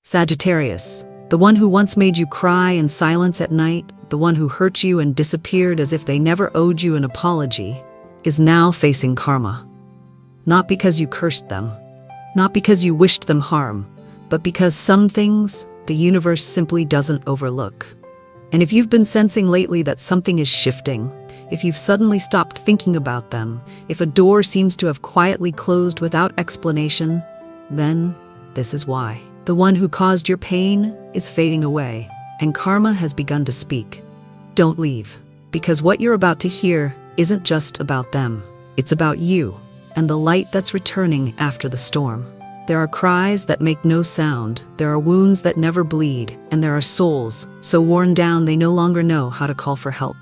Sagittarius, the one who once made you cry in silence at night, the one who hurt you and disappeared as if they never owed you an apology, is now facing karma. Not because you cursed them, not because you wished them harm, but because some things the universe simply doesn't overlook. And if you've been sensing lately that something is shifting, if you've suddenly stopped thinking about them, if a door seems to have quietly closed without explanation, then this is why. The one who caused your pain is fading away, and karma has begun to speak. Don't leave, because what you're about to hear isn't just about them. It's about you and the light that's returning after the storm. There are cries that make no sound, there are wounds that never bleed, and there are souls so worn down they no longer know how to call for help.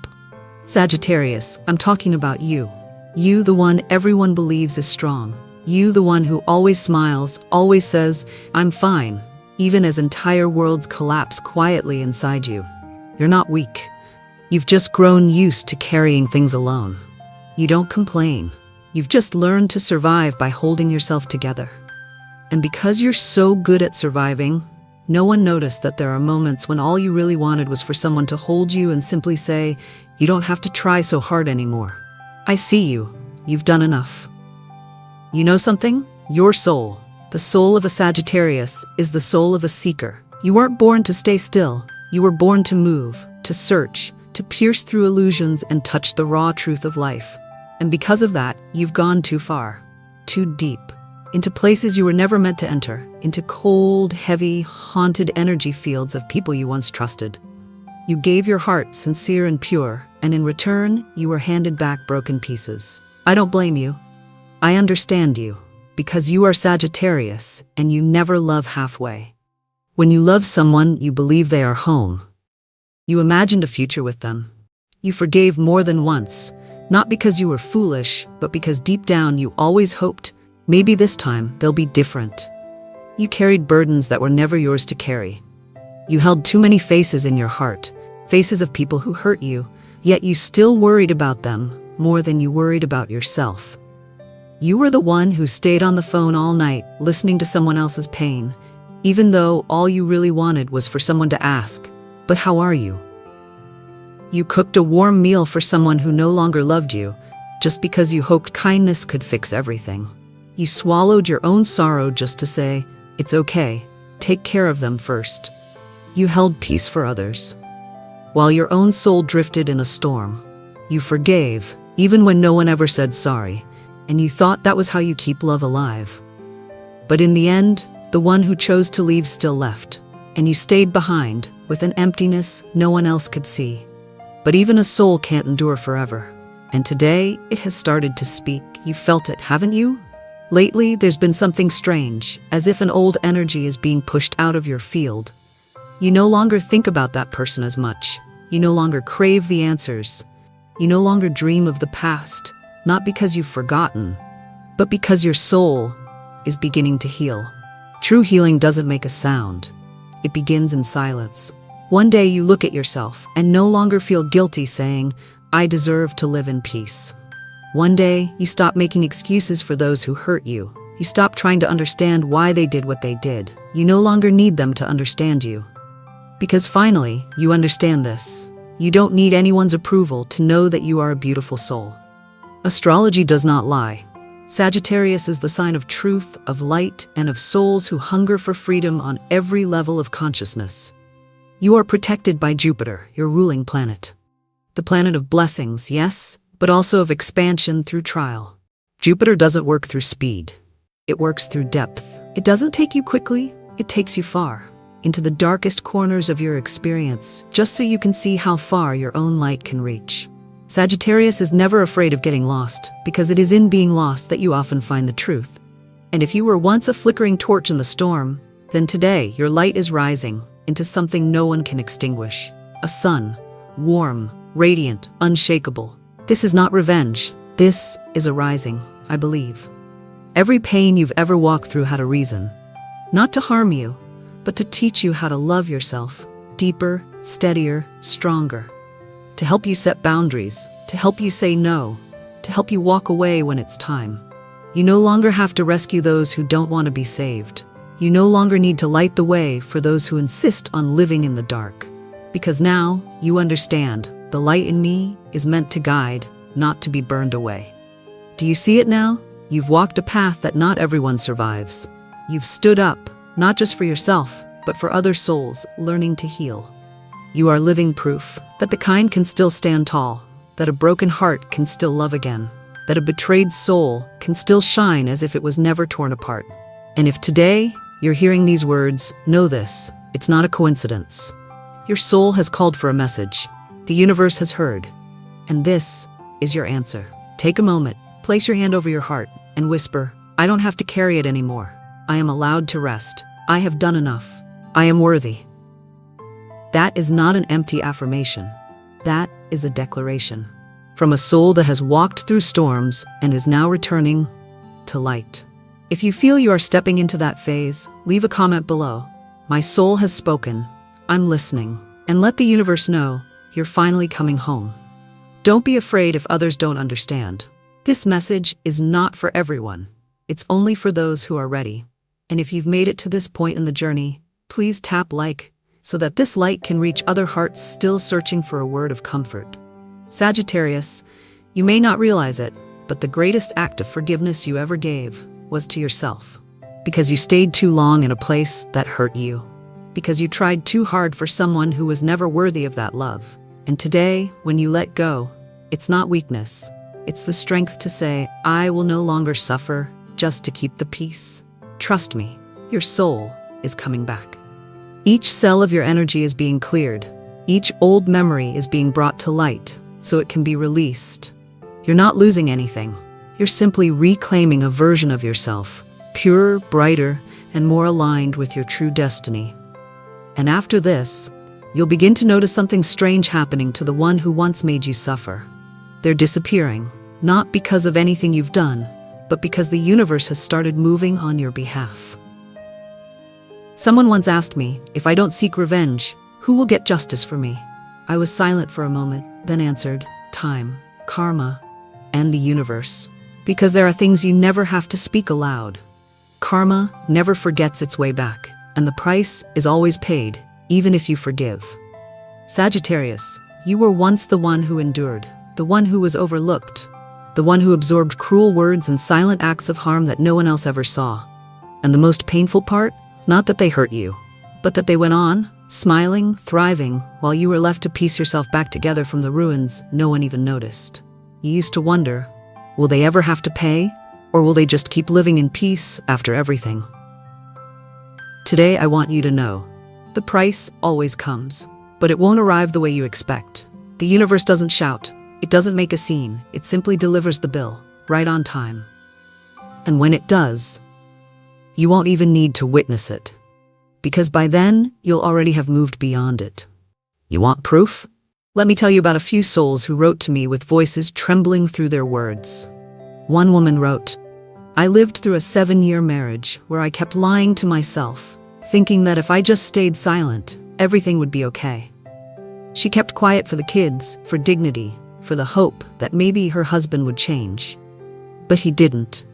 Sagittarius, I'm talking about you. You, the one everyone believes is strong. You, the one who always smiles, always says, "I'm fine," even as entire worlds collapse quietly inside you. You're not weak. You've just grown used to carrying things alone. You don't complain. You've just learned to survive by holding yourself together. And because you're so good at surviving, no one noticed that there are moments when all you really wanted was for someone to hold you and simply say, "You don't have to try so hard anymore. I see you. You've done enough." You know something? Your soul, the soul of a Sagittarius, is the soul of a seeker. You weren't born to stay still. You were born to move, to search, to pierce through illusions and touch the raw truth of life. And because of that, you've gone too far, too deep, into places you were never meant to enter, into cold, heavy, haunted energy fields of people you once trusted. You gave your heart sincere and pure, and in return, you were handed back broken pieces. I don't blame you. I understand you, because you are Sagittarius, and you never love halfway. When you love someone, you believe they are home. You imagined a future with them. You forgave more than once, not because you were foolish, but because deep down you always hoped, maybe this time they'll be different. You carried burdens that were never yours to carry. You held too many faces in your heart, faces of people who hurt you, yet you still worried about them more than you worried about yourself. You were the one who stayed on the phone all night, listening to someone else's pain, even though all you really wanted was for someone to ask, "But how are you?" You cooked a warm meal for someone who no longer loved you, just because you hoped kindness could fix everything. You swallowed your own sorrow just to say, "It's okay, take care of them first." You held peace for others, while your own soul drifted in a storm. You forgave, even when no one ever said sorry, and you thought that was how you keep love alive. But in the end, the one who chose to leave still left, and you stayed behind with an emptiness no one else could see. But even a soul can't endure forever. And today, it has started to speak. You felt it, haven't you? Lately, there's been something strange, as if an old energy is being pushed out of your field. You no longer think about that person as much. You no longer crave the answers. You no longer dream of the past. Not because you've forgotten, but because your soul is beginning to heal. True healing doesn't make a sound. It begins in silence. One day you look at yourself and no longer feel guilty saying, "I deserve to live in peace." One day you stop making excuses for those who hurt you. You stop trying to understand why they did what they did. You no longer need them to understand you. Because finally, you understand this. You don't need anyone's approval to know that you are a beautiful soul. Astrology does not lie. Sagittarius is the sign of truth, of light, and of souls who hunger for freedom on every level of consciousness. You are protected by Jupiter, your ruling planet. The planet of blessings, yes, but also of expansion through trial. Jupiter doesn't work through speed. It works through depth. It doesn't take you quickly, it takes you far, into the darkest corners of your experience, just so you can see how far your own light can reach. Sagittarius is never afraid of getting lost, because it is in being lost that you often find the truth. And if you were once a flickering torch in the storm, then today your light is rising into something no one can extinguish. A sun, warm, radiant, unshakable. This is not revenge. This is a rising, I believe. Every pain you've ever walked through had a reason. Not to harm you, but to teach you how to love yourself, deeper, steadier, stronger. To help you set boundaries, to help you say no, to help you walk away when it's time. You no longer have to rescue those who don't want to be saved. You no longer need to light the way for those who insist on living in the dark. Because now you understand the light in me is meant to guide, not to be burned away. Do you see it now? You've walked a path that not everyone survives. You've stood up, not just for yourself, but for other souls learning to heal. You are living proof that the kind can still stand tall, that a broken heart can still love again, that a betrayed soul can still shine as if it was never torn apart. And if today you're hearing these words, know this, it's not a coincidence. Your soul has called for a message. The universe has heard. And this is your answer. Take a moment, place your hand over your heart, and whisper, I don't have to carry it anymore. I am allowed to rest. I have done enough. I am worthy. That is not an empty affirmation. That is a declaration. From a soul that has walked through storms and is now returning to light. If you feel you are stepping into that phase, leave a comment below. My soul has spoken. I'm listening. And let the universe know you're finally coming home. Don't be afraid if others don't understand. This message is not for everyone. It's only for those who are ready. And if you've made it to this point in the journey, please tap like so that this light can reach other hearts still searching for a word of comfort. Sagittarius, you may not realize it, but the greatest act of forgiveness you ever gave was to yourself. Because you stayed too long in a place that hurt you. Because you tried too hard for someone who was never worthy of that love. And today, when you let go, it's not weakness. It's the strength to say, I will no longer suffer just to keep the peace. Trust me, your soul is coming back. Each cell of your energy is being cleared. Each old memory is being brought to light so it can be released. You're not losing anything. You're simply reclaiming a version of yourself, purer, brighter, and more aligned with your true destiny. And after this, you'll begin to notice something strange happening to the one who once made you suffer. They're disappearing, not because of anything you've done, but because the universe has started moving on your behalf. Someone once asked me, if I don't seek revenge, who will get justice for me? I was silent for a moment, then answered, time, karma, and the universe. Because there are things you never have to speak aloud. Karma never forgets its way back, and the price is always paid, even if you forgive. Sagittarius, you were once the one who endured, the one who was overlooked, the one who absorbed cruel words and silent acts of harm that no one else ever saw. And the most painful part? Not that they hurt you, but that they went on, smiling, thriving, while you were left to piece yourself back together from the ruins no one even noticed. You used to wonder, will they ever have to pay, or will they just keep living in peace after everything? Today I want you to know, the price always comes, but it won't arrive the way you expect. The universe doesn't shout, it doesn't make a scene, it simply delivers the bill, right on time. And when it does, you won't even need to witness it, because by then, you'll already have moved beyond it. You want proof? Let me tell you about a few souls who wrote to me with voices trembling through their words. One woman wrote, I lived through a 7-year marriage where I kept lying to myself, thinking that if I just stayed silent, everything would be okay. She kept quiet for the kids, for dignity, for the hope that maybe her husband would change. But he didn't.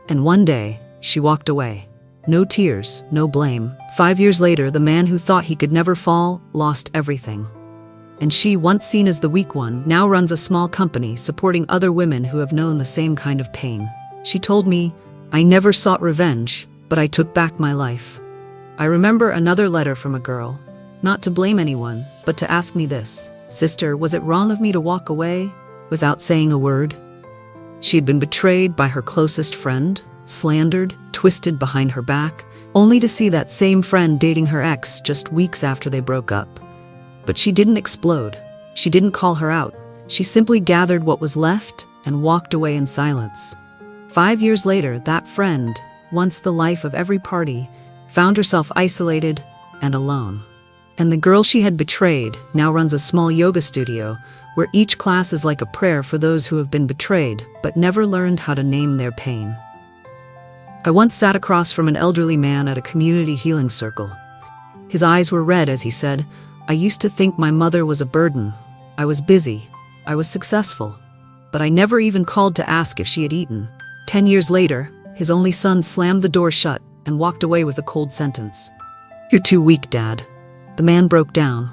And one day, she walked away. No tears, no blame. 5 years later, the man who thought he could never fall lost everything. And she, once seen as the weak one, now runs a small company supporting other women who have known the same kind of pain. She told me, I never sought revenge, but I took back my life. I remember another letter from a girl, not to blame anyone, but to ask me this, Sister, was it wrong of me to walk away without saying a word? She had been betrayed by her closest friend, slandered, twisted behind her back, only to see that same friend dating her ex just weeks after they broke up. But she didn't explode. She didn't call her out. She simply gathered what was left and walked away in silence. 5 years later, that friend, once the life of every party, found herself isolated and alone. And the girl she had betrayed now runs a small yoga studio where each class is like a prayer for those who have been betrayed but never learned how to name their pain. I once sat across from an elderly man at a community healing circle. His eyes were red as he said, I used to think my mother was a burden. I was busy. I was successful. But I never even called to ask if she had eaten. 10 years later, his only son slammed the door shut, and walked away with a cold sentence. "You're too weak, Dad." The man broke down.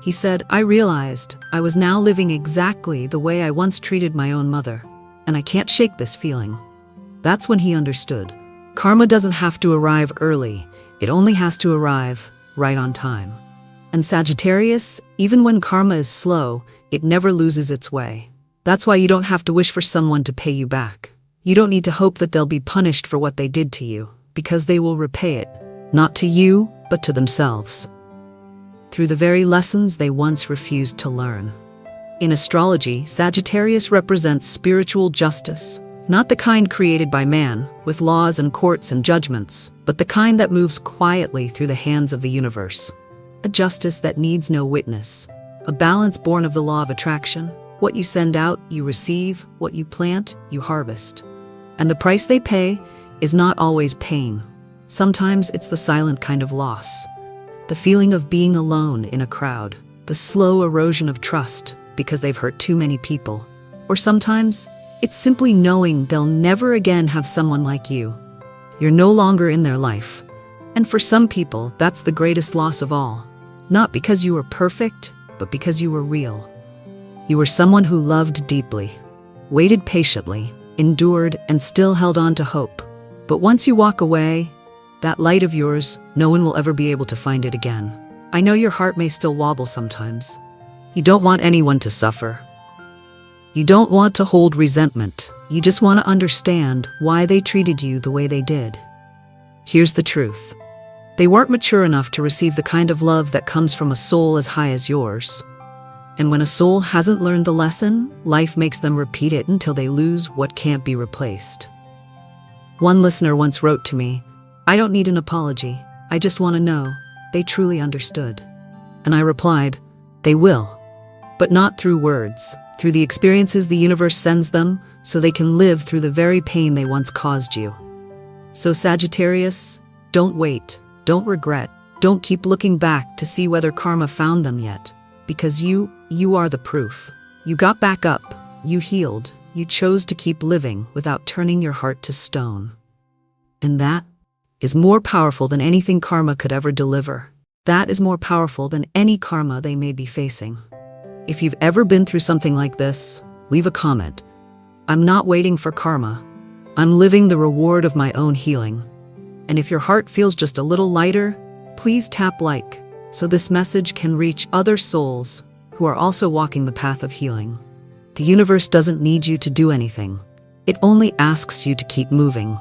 He said, "I realized I was now living exactly the way I once treated my own mother, and I can't shake this feeling." That's when he understood. Karma doesn't have to arrive early, it only has to arrive right on time. And Sagittarius, even when karma is slow, it never loses its way. That's why you don't have to wish for someone to pay you back. You don't need to hope that they'll be punished for what they did to you, because they will repay it, not to you, but to themselves, through the very lessons they once refused to learn. In astrology, Sagittarius represents spiritual justice, not the kind created by man, with laws and courts and judgments, but the kind that moves quietly through the hands of the universe. A justice that needs no witness. A balance born of the law of attraction. What you send out, you receive. What you plant, you harvest. And the price they pay is not always pain. Sometimes it's the silent kind of loss. The feeling of being alone in a crowd. The slow erosion of trust because they've hurt too many people. Or sometimes it's simply knowing they'll never again have someone like you. You're no longer in their life. And for some people, that's the greatest loss of all. Not because you were perfect, but because you were real. You were someone who loved deeply, waited patiently, endured, and still held on to hope. But once you walk away, that light of yours, no one will ever be able to find it again. I know your heart may still wobble sometimes. You don't want anyone to suffer. You don't want to hold resentment. You just want to understand why they treated you the way they did. Here's the truth. They weren't mature enough to receive the kind of love that comes from a soul as high as yours. And when a soul hasn't learned the lesson, life makes them repeat it until they lose what can't be replaced. One listener once wrote to me, "I don't need an apology. I just want to know they truly understood." And I replied, "They will, but not through words, through the experiences the universe sends them so they can live through the very pain they once caused you." So Sagittarius, don't wait, don't regret, don't keep looking back to see whether karma found them yet. Because you are the proof. You got back up, you healed, you chose to keep living without turning your heart to stone. And that is more powerful than anything karma could ever deliver. That is more powerful than any karma they may be facing. If you've ever been through something like this, leave a comment. I'm not waiting for karma. I'm living the reward of my own healing. And if your heart feels just a little lighter, please tap like, so this message can reach other souls who are also walking the path of healing. The universe doesn't need you to do anything. It only asks you to keep moving.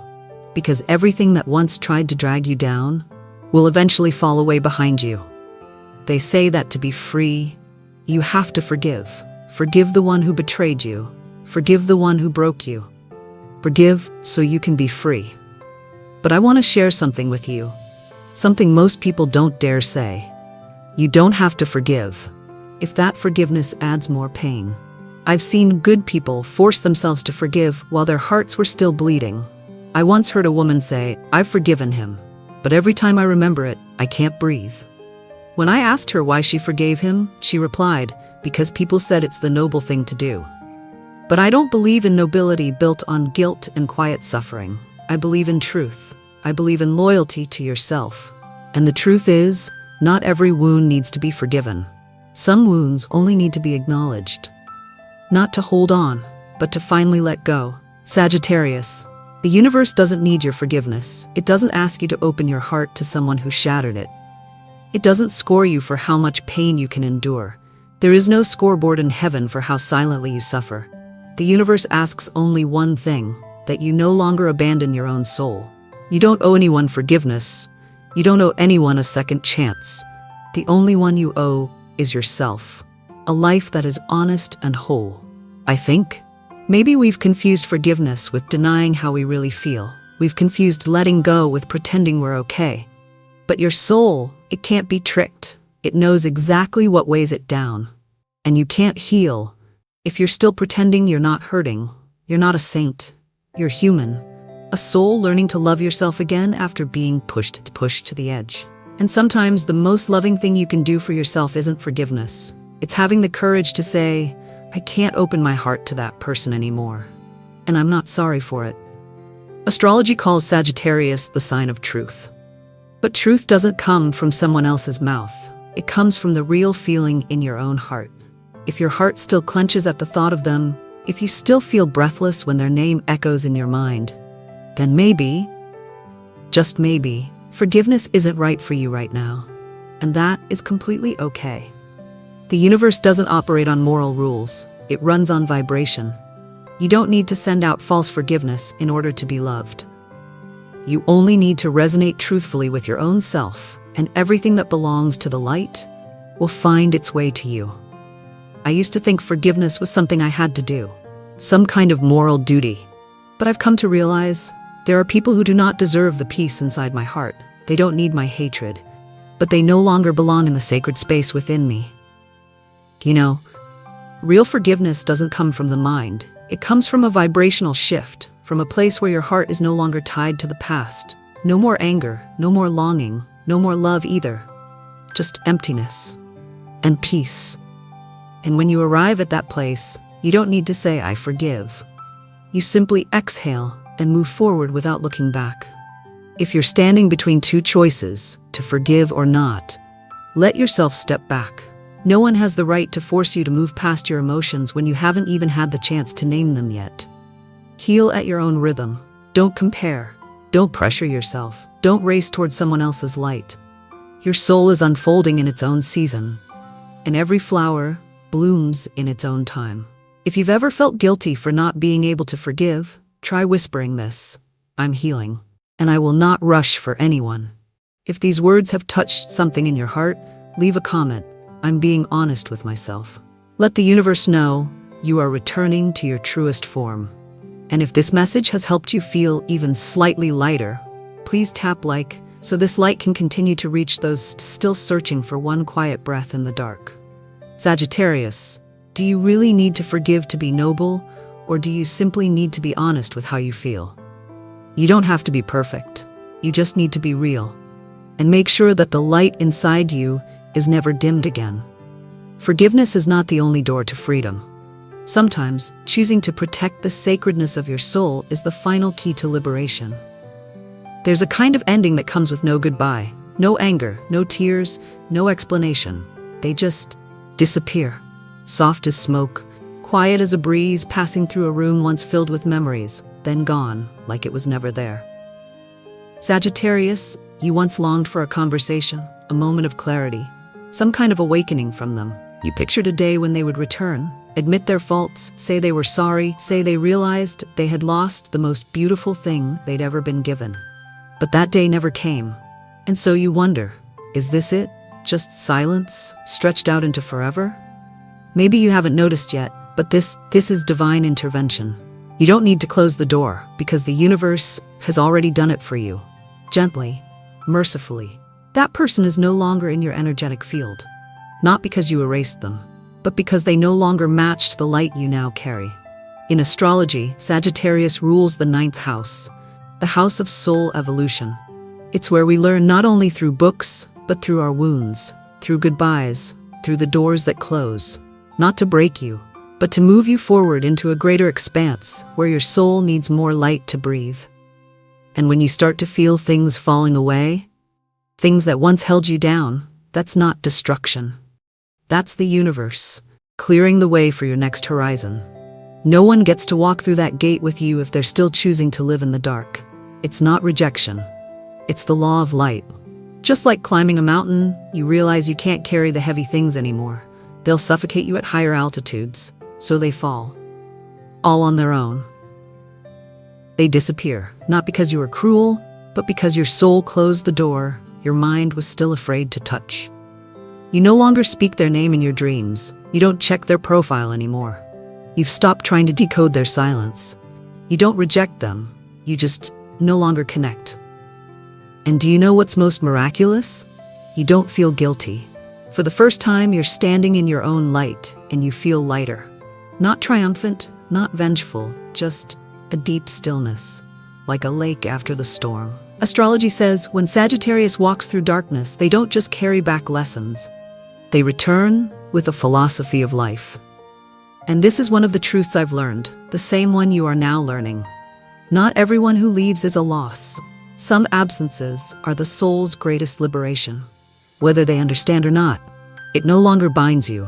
Because everything that once tried to drag you down will eventually fall away behind you. They say that to be free, you have to forgive. Forgive the one who betrayed you. Forgive the one who broke you. Forgive so you can be free. But I want to share something with you. Something most people don't dare say. You don't have to forgive, if that forgiveness adds more pain. I've seen good people force themselves to forgive while their hearts were still bleeding. I once heard a woman say, "I've forgiven him, but every time I remember it, I can't breathe." When I asked her why she forgave him, she replied, "Because people said it's the noble thing to do." But I don't believe in nobility built on guilt and quiet suffering. I believe in truth. I believe in loyalty to yourself. And the truth is, not every wound needs to be forgiven. Some wounds only need to be acknowledged. Not to hold on, but to finally let go. Sagittarius, the universe doesn't need your forgiveness. It doesn't ask you to open your heart to someone who shattered it. It doesn't score you for how much pain you can endure. There is no scoreboard in heaven for how silently you suffer. The universe asks only one thing, that you no longer abandon your own soul. You don't owe anyone forgiveness. You don't owe anyone a second chance. The only one you owe is yourself. A life that is honest and whole. I think maybe we've confused forgiveness with denying how we really feel. We've confused letting go with pretending we're okay. But your soul, it can't be tricked. It knows exactly what weighs it down. And you can't heal if you're still pretending you're not hurting. You're not a saint. You're human. A soul learning to love yourself again after being pushed to the edge. And sometimes the most loving thing you can do for yourself isn't forgiveness. It's having the courage to say, "I can't open my heart to that person anymore. And I'm not sorry for it." Astrology calls Sagittarius the sign of truth. But truth doesn't come from someone else's mouth. It comes from the real feeling in your own heart. If your heart still clenches at the thought of them, if you still feel breathless when their name echoes in your mind, then maybe, just maybe, forgiveness isn't right for you right now. And that is completely okay. The universe doesn't operate on moral rules. It runs on vibration. You don't need to send out false forgiveness in order to be loved. You only need to resonate truthfully with your own self, and everything that belongs to the light will find its way to you. I used to think forgiveness was something I had to do, some kind of moral duty. But I've come to realize there are people who do not deserve the peace inside my heart. They don't need my hatred, but they no longer belong in the sacred space within me. You know, real forgiveness doesn't come from the mind. It comes from a vibrational shift, from a place where your heart is no longer tied to the past. No more anger, no more longing, no more love either. Just emptiness and peace. And when you arrive at that place, you don't need to say, "I forgive." You simply exhale and move forward without looking back. If you're standing between two choices, to forgive or not, let yourself step back. No one has the right to force you to move past your emotions when you haven't even had the chance to name them yet. Heal at your own rhythm. Don't compare. Don't pressure yourself. Don't race towards someone else's light. Your soul is unfolding in its own season, and every flower blooms in its own time. If you've ever felt guilty for not being able to forgive, try whispering this: "I'm healing, and I will not rush for anyone." If these words have touched something in your heart, leave a comment. "I'm being honest with myself." Let the universe know you are returning to your truest form. And if this message has helped you feel even slightly lighter, please tap like so this light can continue to reach those still searching for one quiet breath in the dark. Sagittarius, do you really need to forgive to be noble, or do you simply need to be honest with how you feel? You don't have to be perfect. You just need to be real. And make sure that the light inside you is never dimmed again. Forgiveness is not the only door to freedom. Sometimes, choosing to protect the sacredness of your soul is the final key to liberation. There's a kind of ending that comes with no goodbye, no anger, no tears, no explanation. They just disappear. Soft as smoke, quiet as a breeze passing through a room once filled with memories, then gone, like it was never there. Sagittarius, you once longed for a conversation, a moment of clarity, some kind of awakening from them. You pictured a day when they would return, admit their faults, say they were sorry, say they realized they had lost the most beautiful thing they'd ever been given. But that day never came. And so you wonder, is this it? Just silence, stretched out into forever? Maybe you haven't noticed yet, but this is divine intervention. You don't need to close the door, because the universe has already done it for you. Gently, mercifully. That person is no longer in your energetic field. Not because you erased them, but because they no longer matched the light you now carry. In astrology, Sagittarius rules the 9th house, the house of soul evolution. It's where we learn not only through books, but through our wounds, through goodbyes, through the doors that close. Not to break you, but to move you forward into a greater expanse where your soul needs more light to breathe. And when you start to feel things falling away, things that once held you down, that's not destruction. That's the universe, clearing the way for your next horizon. No one gets to walk through that gate with you if they're still choosing to live in the dark. It's not rejection. It's the law of light. Just like climbing a mountain, you realize you can't carry the heavy things anymore. They'll suffocate you at higher altitudes, so they fall. All on their own. They disappear, not because you were cruel, but because your soul closed the door your mind was still afraid to touch. You no longer speak their name in your dreams. You don't check their profile anymore. You've stopped trying to decode their silence. You don't reject them. You just no longer connect. And do you know what's most miraculous? You don't feel guilty. For the first time, you're standing in your own light, and you feel lighter. Not triumphant, not vengeful, just a deep stillness, like a lake after the storm. Astrology says when Sagittarius walks through darkness, they don't just carry back lessons. They return with a philosophy of life. And this is one of the truths I've learned, the same one you are now learning. Not everyone who leaves is a loss. Some absences are the soul's greatest liberation. Whether they understand or not, it no longer binds you.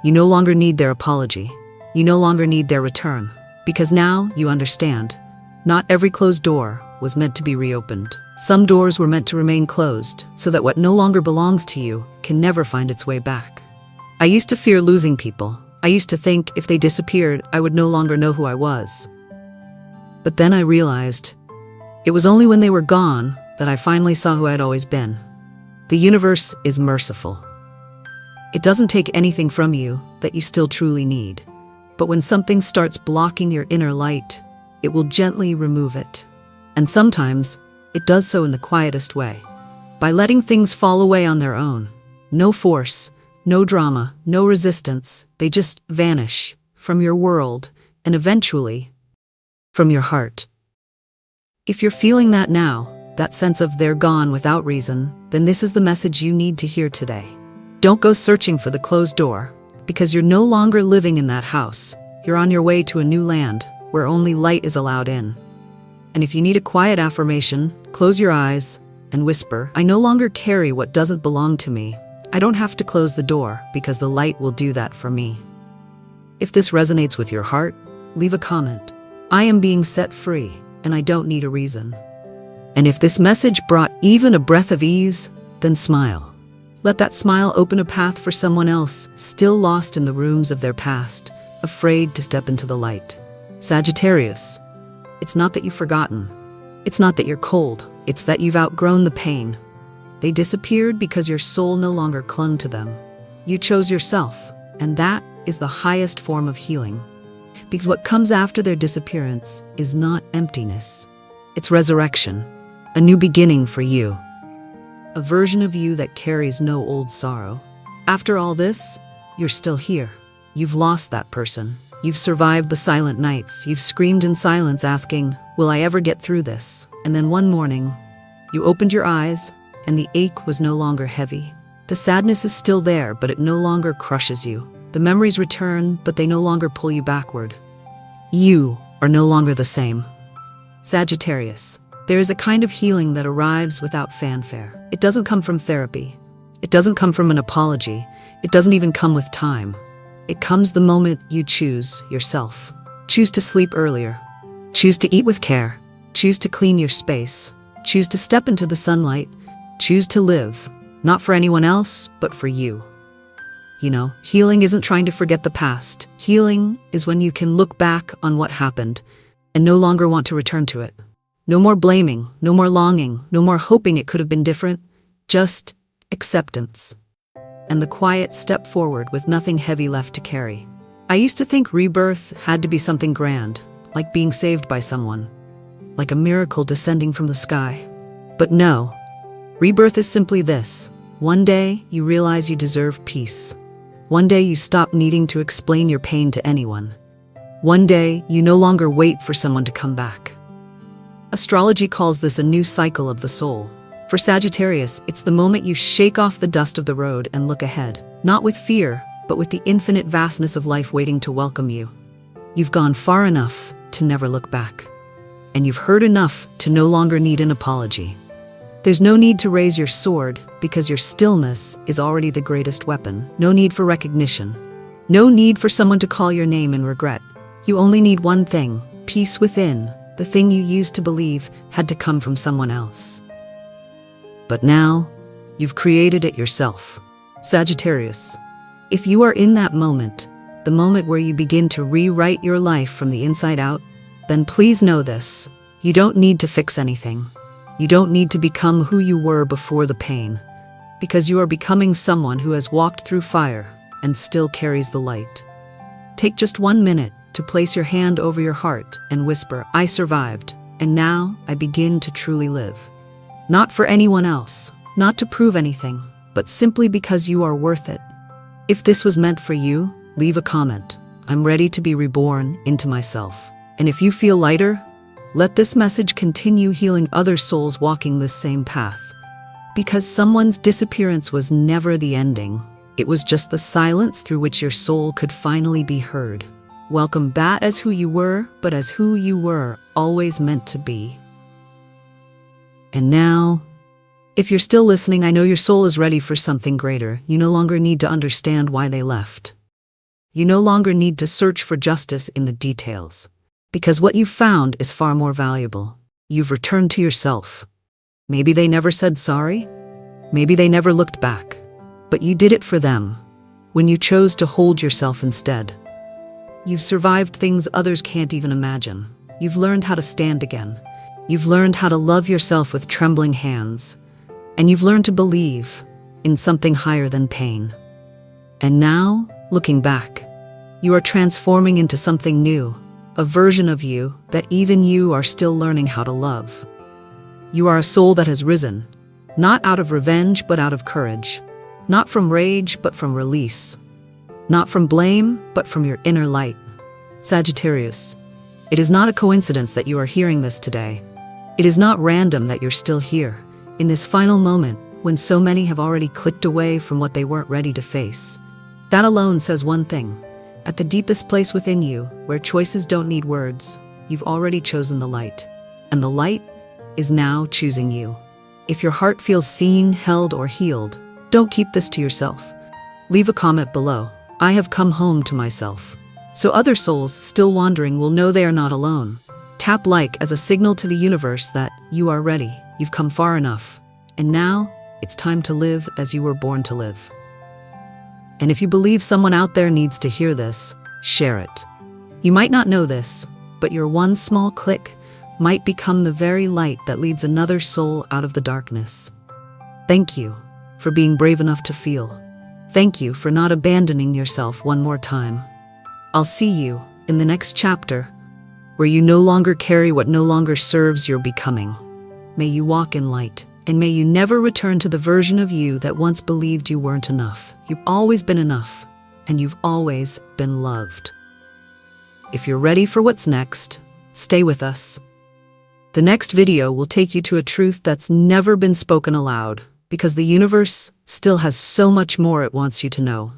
You no longer need their apology. You no longer need their return. Because now you understand. Not every closed door was meant to be reopened. Some doors were meant to remain closed, so that what no longer belongs to you can never find its way back. I used to fear losing people. I used to think if they disappeared, I would no longer know who I was. But then I realized it was only when they were gone that I finally saw who I'd always been. The universe is merciful. It doesn't take anything from you that you still truly need. But when something starts blocking your inner light, it will gently remove it. And sometimes, it does so in the quietest way. By letting things fall away on their own. No force, no drama, no resistance. They just vanish from your world and eventually from your heart. If you're feeling that now, that sense of they're gone without reason, then this is the message you need to hear today. Don't go searching for the closed door, because you're no longer living in that house. You're on your way to a new land, where only light is allowed in. And if you need a quiet affirmation, close your eyes and whisper, I no longer carry what doesn't belong to me. I don't have to close the door, because the light will do that for me. If this resonates with your heart, leave a comment. I am being set free, and I don't need a reason. And if this message brought even a breath of ease, then smile. Let that smile open a path for someone else, still lost in the rooms of their past, afraid to step into the light. Sagittarius, it's not that you've forgotten. It's not that you're cold. It's that you've outgrown the pain. They disappeared because your soul no longer clung to them. You chose yourself, and that is the highest form of healing. Because what comes after their disappearance is not emptiness. It's resurrection, a new beginning for you. A version of you that carries no old sorrow. After all this, you're still here. You've lost that person. You've survived the silent nights. You've screamed in silence asking, will I ever get through this? And then one morning, you opened your eyes, and the ache was no longer heavy. The sadness is still there, but it no longer crushes you. The memories return, but they no longer pull you backward. You are no longer the same. Sagittarius, there is a kind of healing that arrives without fanfare. It doesn't come from therapy. It doesn't come from an apology. It doesn't even come with time. It comes the moment you choose yourself. Choose to sleep earlier. Choose to eat with care. Choose to clean your space. Choose to step into the sunlight. Choose to live, not for anyone else, but for you. You know, healing isn't trying to forget the past. Healing is when you can look back on what happened and no longer want to return to it. No more blaming, no more longing, no more hoping it could have been different. Just acceptance. And the quiet step forward with nothing heavy left to carry. I used to think rebirth had to be something grand, like being saved by someone, like a miracle descending from the sky. But no, rebirth is simply this. One day you realize you deserve peace. One day you stop needing to explain your pain to anyone. One day you no longer wait for someone to come back. Astrology calls this a new cycle of the soul. For Sagittarius, it's the moment you shake off the dust of the road and look ahead, not with fear, but with the infinite vastness of life waiting to welcome you. You've gone far enough to never look back. And you've heard enough to no longer need an apology. There's no need to raise your sword, because your stillness is already the greatest weapon. No need for recognition. No need for someone to call your name in regret. You only need one thing, peace within. The thing you used to believe had to come from someone else. But now, you've created it yourself. Sagittarius, if you are in that moment, the moment where you begin to rewrite your life from the inside out, then please know this. You don't need to fix anything. You don't need to become who you were before the pain, because you are becoming someone who has walked through fire and still carries the light. Take just 1 minute to place your hand over your heart and whisper, I survived, and now I begin to truly live. Not for anyone else, not to prove anything, but simply because you are worth it. If this was meant for you, leave a comment. I'm ready to be reborn into myself. And if you feel lighter, let this message continue healing other souls walking this same path. Because someone's disappearance was never the ending. It was just the silence through which your soul could finally be heard. Welcome back as who you were, but as who you were always meant to be. And now, if you're still listening, I know your soul is ready for something greater. You no longer need to understand why they left. You no longer need to search for justice in the details, because what you've found is far more valuable. You've returned to yourself. Maybe they never said sorry. Maybe they never looked back. But you did it for them, when you chose to hold yourself instead. You've survived things others can't even imagine. You've learned how to stand again. You've learned how to love yourself with trembling hands. And you've learned to believe in something higher than pain. And now, looking back, you are transforming into something new, a version of you that even you are still learning how to love. You are a soul that has risen, not out of revenge but out of courage, not from rage but from release, not from blame but from your inner light. Sagittarius, it is not a coincidence that you are hearing this today. It is not random that you're still here, in this final moment when so many have already clicked away from what they weren't ready to face. That alone says one thing. At the deepest place within you, where choices don't need words, you've already chosen the light. And the light is now choosing you. If your heart feels seen, held, or healed, don't keep this to yourself. Leave a comment below. I have come home to myself. So other souls still wandering will know they are not alone. Tap like as a signal to the universe that you are ready. You've come far enough. And now, it's time to live as you were born to live. And if you believe someone out there needs to hear this, share it. You might not know this, but your one small click might become the very light that leads another soul out of the darkness. Thank you for being brave enough to feel. Thank you for not abandoning yourself one more time. I'll see you in the next chapter, where you no longer carry what no longer serves your becoming. May you walk in light, and may you never return to the version of you that once believed you weren't enough. You've always been enough, and you've always been loved. If you're ready for what's next, stay with us. The next video will take you to a truth that's never been spoken aloud, because the universe still has so much more it wants you to know.